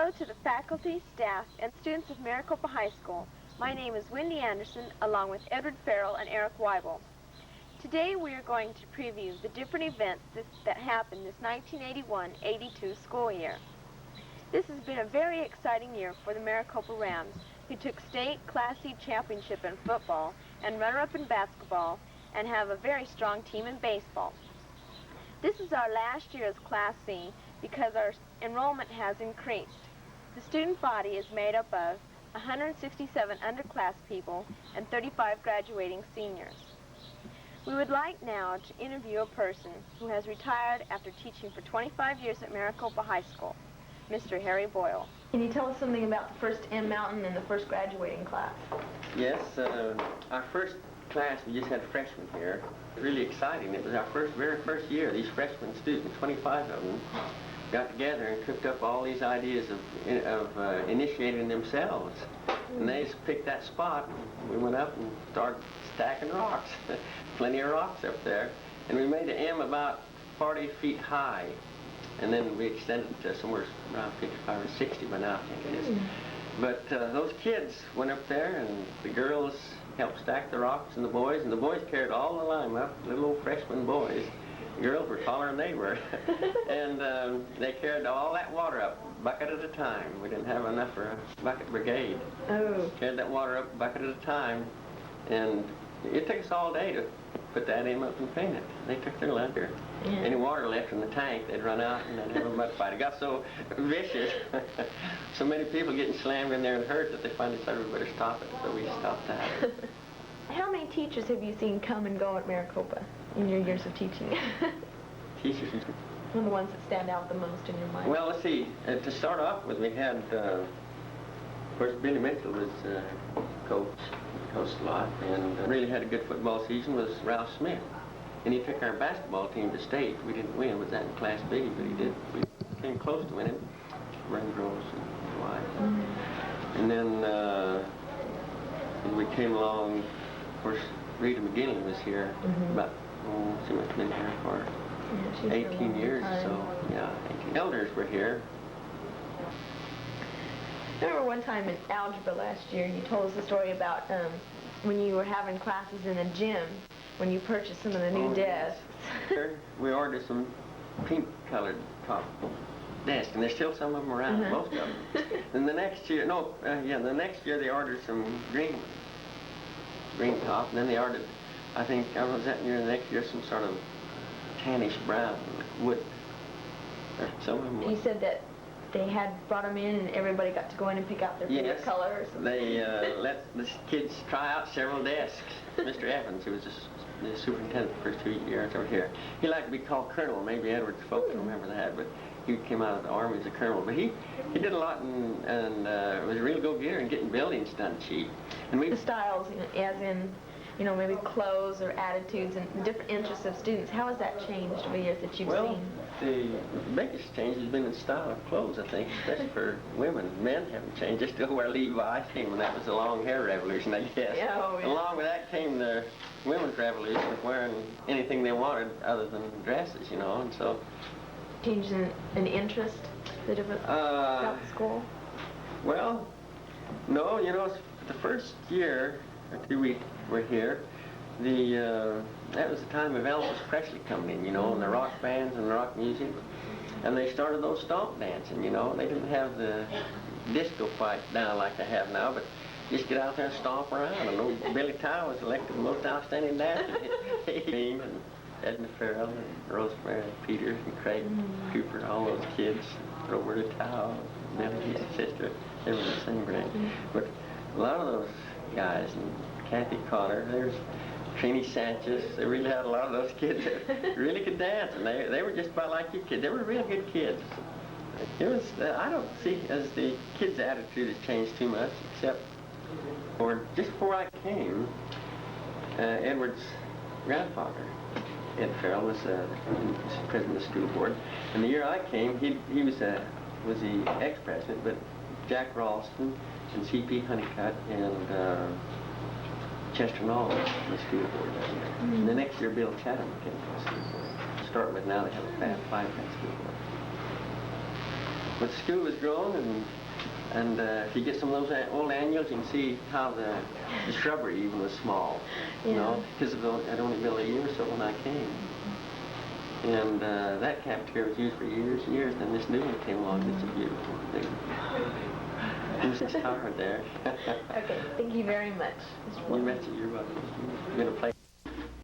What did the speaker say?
Hello to the faculty, staff, and students of Maricopa High School. My name is Wendy Anderson, along with Edward Farrell and Eric Weibel. Today we are going to preview the different events that happened this 1981-82 school year. This has been a very exciting year for the Maricopa Rams, who took state Class C championship in football and runner-up in basketball, and have a very strong team in baseball. This is our last year as Class C because our enrollment has increased. The student body is made up of 167 underclass people and 35 graduating seniors. We would like now to interview a person who has retired after teaching for 25 years at Maricopa High School, Mr. Harry Boyle. Can you tell us something about the first M Mountain and the first graduating class? Yes, our first class, we just had freshmen here. It was really exciting. It was our very first year. These freshman students, 25 of them, got together and cooked up all these ideas of initiating themselves. And they just picked that spot. We went up and started stacking rocks. Plenty of rocks up there. And we made an M about 40 feet high. And then we extended it to somewhere around 55 or 60 by now, I think it is. But those kids went up there, and the girls helped stack the rocks, and the boys carried all the lime up, little old freshman boys. The girls were taller than they were. And they carried all that water up, bucket at a time. We didn't have enough for a bucket brigade. Oh. Carried that water up, bucket at a time. And it took us all day to put that in up and paint it. They took their lunch here. Yeah. Any water left in the tank, they'd run out and they'd have a mud fight. It got so vicious, so many people getting slammed in there and hurt that they finally said we better stop it, so we stopped that. How many teachers have you seen come and go at Maricopa in your years of teaching? Teachers? One of the ones that stand out the most in your mind? Well, let's see. To start off with, we had, of course, Billy Mitchell was coached a lot, and really had a good football season was Ralph Smith. And he took our basketball team to state. We didn't win with that in Class B, but he did. We came close to winning. Rainbows and Hawaii. And then we came along. Of course, Rita McGinney was here about, she must have been here for 18 years or so. Yeah, 18. Elders were here. I remember one time in algebra last year, you told us a story about when you were having classes in the gym, when you purchased some of the new desks. Yes. We ordered some pink-colored top desks, and there's still some of them around, most of them. And the next year, the next year they ordered some green top, and then they ordered, I think, was that year, the next year, some sort of tannish brown wood. Some of them. You said that they had brought them in and everybody got to go in and pick out their favorite color or something. They let the kids try out several desks. Mr. Evans, who was the superintendent the first 2 years over here, he liked to be called Colonel. Maybe Edward's folks remember that, but he came out of the Army as a colonel. But he did a lot and was a real go-getter in getting buildings done cheap. And the styles, as in, maybe clothes or attitudes and different interests of students. How has that changed over the years that you've seen? The biggest change has been in style of clothes, I think, especially for women. Men haven't changed. They still wear Levi's, and that was the long hair revolution, I guess. Yeah, yeah. Along with that came the women's revolution of wearing anything they wanted other than dresses, and so... Change in interest, the different throughout the school? Well, no, the first year or two we were here, that was the time of Elvis Presley coming in, and the rock bands and the rock music. And they started those stomp dancing, They didn't have the disco fight down like they have now, but just get out there and stomp around. And old Billy Tye was elected the most outstanding dancer. And Edna Farrell and Rosemary Peters and Craig Cooper, all those kids, Roberta Tye, Billy's sister, they were the same grade. But a lot of those guys, and Kathy Connor, there's Trini Sanchez, they really had a lot of those kids that really could dance, and they were just about like you kids. They were real good kids. It was, I don't see as the kids' attitude has changed too much, except just before I came, Edward's grandfather, Ed Farrell, was president of the school board, and the year I came, he was the ex-president, but Jack Ralston and C.P. Honeycutt and Chester Knoll was the school board that year. And the next year, Bill Chatham came to the school board. To start with, now they have a five-man school board. But the school was growing, and if you get some of those old annuals, you can see how the shrubbery even was small. Yeah. You know, because I'd only been a year or so when I came. And that cafeteria was used for years and years. Then this new one came along. It's a beautiful thing. Mrs. Howard there. Okay, thank you very much. You mentioned you're going to play.